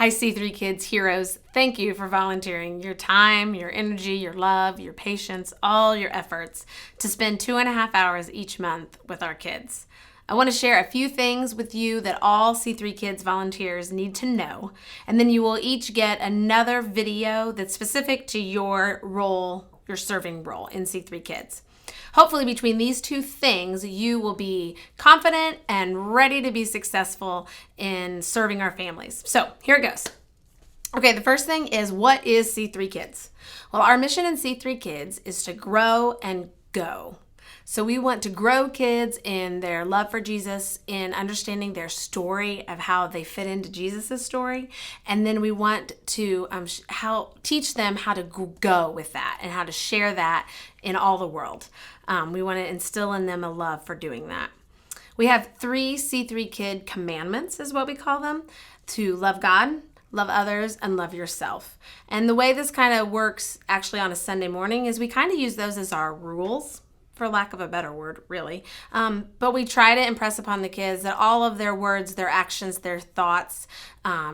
Hi, C3 Kids heroes. Thank you for volunteering your time, your energy, your love, your patience, all your efforts to spend 2.5 hours each month with our kids. I want to share a few things with you that all C3 Kids volunteers need to know, and then you will each get another video that's specific to your role, your serving role in C3 Kids. Hopefully between these two things, you will be confident and ready to be successful in serving our families. So here it goes. Okay, the first thing is, what is C3 Kids? Well, our mission in C3 Kids is to grow and go. So we want to grow kids in their love for Jesus, in understanding their story of how they fit into Jesus' story. And then we want to teach them how to go with that and how to share that in all the world. We want to instill in them a love for doing that. We have 3 C3 Kid commandments, is what we call them: to love God, love others, and love yourself. And the way this kind of works actually on a Sunday morning is we kind of use those as our rules, for lack of a better word, really. But we try to impress upon the kids that all of their words, their actions, their thoughts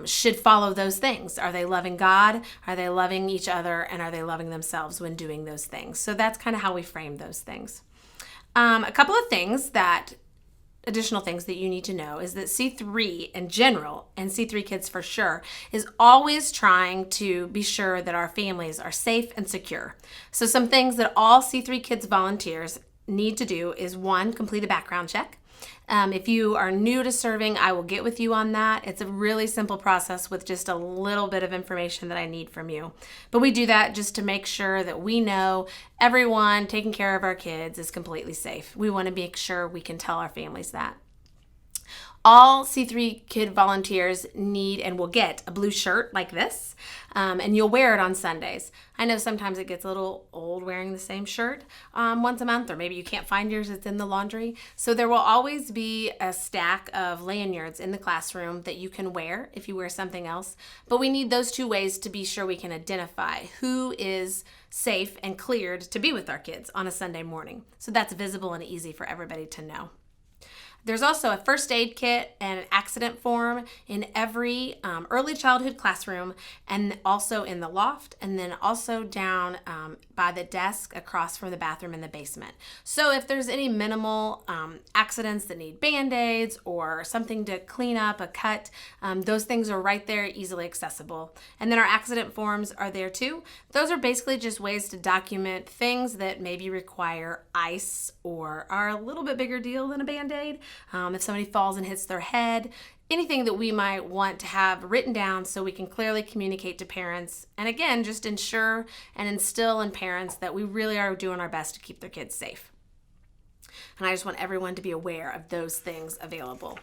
should follow those things. Are they loving God? Are they loving each other? And are they loving themselves when doing those things? So that's kind of how we frame those things. A couple of additional things that you need to know is that C3 in general, and C3 Kids for sure, is always trying to be sure that our families are safe and secure. So some things that all C3 Kids volunteers need to do is, 1, complete a background check. If you are new to serving, I will get with you on that. It's a really simple process with just a little bit of information that I need from you. But we do that just to make sure that we know everyone taking care of our kids is completely safe. We want to make sure we can tell our families that. All C3 Kid volunteers need and will get a blue shirt like this, and you'll wear it on Sundays. I know sometimes it gets a little old wearing the same shirt once a month, or maybe you can't find yours, it's in the laundry. So there will always be a stack of lanyards in the classroom that you can wear if you wear something else. But we need those 2 ways to be sure we can identify who is safe and cleared to be with our kids on a Sunday morning. So that's visible and easy for everybody to know. There's also a first aid kit and an accident form in every early childhood classroom, and also in the loft, and then also down by the desk across from the bathroom in the basement. So if there's any minimal accidents that need Band-Aids or something to clean up, a cut, those things are right there, easily accessible. And then our accident forms are there too. Those are basically just ways to document things that maybe require ice or are a little bit bigger deal than a Band-Aid. If somebody falls and hits their head, anything that we might want to have written down so we can clearly communicate to parents. And again, just ensure and instill in parents that we really are doing our best to keep their kids safe. And I just want everyone to be aware of those things available.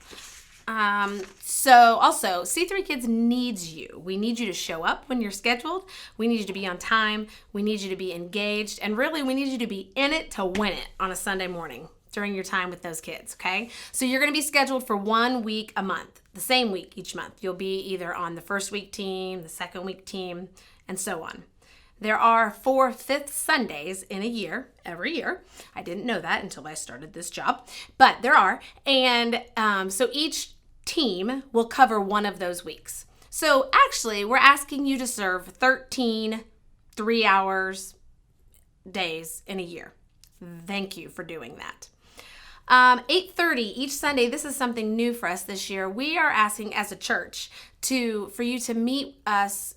So also, C3 Kids needs you. We need you to show up when you're scheduled. We need you to be on time. We need you to be engaged. And really, we need you to be in it to win it on a Sunday morning during your time with those kids, okay? So you're going to be scheduled for 1 week a month, the same week each month. You'll be either on the first week team, the second week team, and so on. There are 4 fifth Sundays in a year, every year. I didn't know that until I started this job, but there are. And so each team will cover one of those weeks. So actually, we're asking you to serve 13 3-hour days in a year. Thank you for doing that. 8:30 each Sunday. This is something new for us this year. We are asking as a church for you to meet us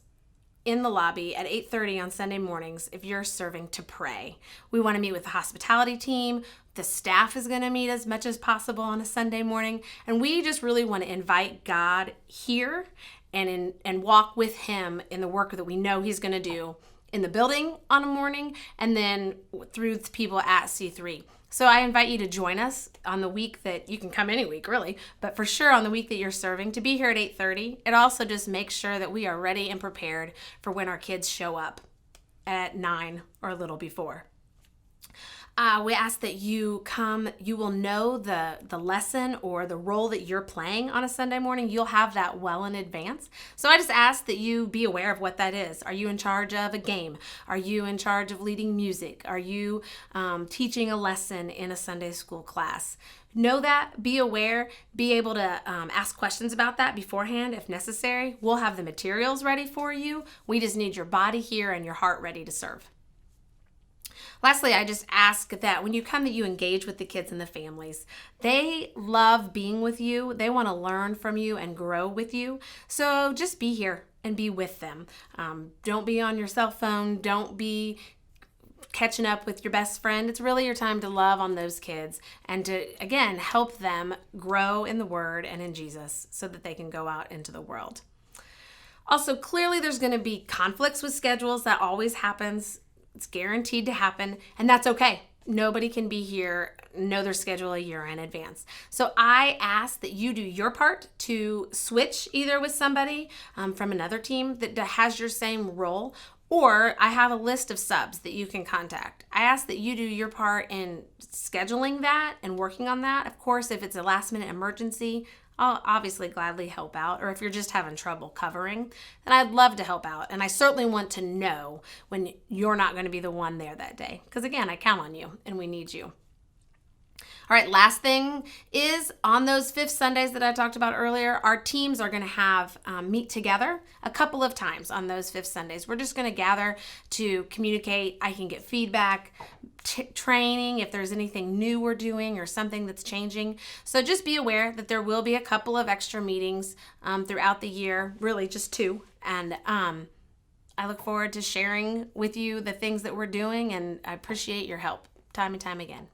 in the lobby at 8:30 on Sunday mornings if you're serving, to pray. We want to meet with the hospitality team. The staff is going to meet as much as possible on a Sunday morning, and we just really want to invite God here and walk with him in the work that we know he's going to do in the building on a morning, and then through the people at C3. So I invite you to join us on the week that you can come any week, really, but for sure on the week that you're serving, to be here at 8:30. It also just makes sure that we are ready and prepared for when our kids show up at 9 or a little before. We ask that you come, you will know the lesson or the role that you're playing on a Sunday morning. You'll have that well in advance. So I just ask that you be aware of what that is. Are you in charge of a game? Are you in charge of leading music? Are you teaching a lesson in a Sunday school class? Know that, be aware, be able to ask questions about that beforehand if necessary. We'll have the materials ready for you. We just need your body here and your heart ready to serve. Lastly, I just ask that when you come that you engage with the kids and the families. They love being with you. They want to learn from you and grow with you. So just be here and be with them. Don't be on your cell phone. Don't be catching up with your best friend. It's really your time to love on those kids and to, again, help them grow in the Word and in Jesus so that they can go out into the world. Also, clearly there's going to be conflicts with schedules. That always happens. It's guaranteed to happen, and that's okay. Nobody can be here, know their schedule a year in advance. So I ask that you do your part to switch either with somebody from another team that has your same role, or I have a list of subs that you can contact. I ask that you do your part in scheduling that and working on that. Of course, if it's a last minute emergency, I'll obviously gladly help out. Or if you're just having trouble covering, then I'd love to help out. And I certainly want to know when you're not going to be the one there that day. Because again, I count on you and we need you. All right, last thing is on those fifth Sundays that I talked about earlier, our teams are going to have meet together a couple of times on those fifth Sundays. We're just going to gather to communicate. I can get feedback, training, if there's anything new we're doing or something that's changing. So just be aware that there will be a couple of extra meetings throughout the year, really just 2. And I look forward to sharing with you the things that we're doing, and I appreciate your help time and time again.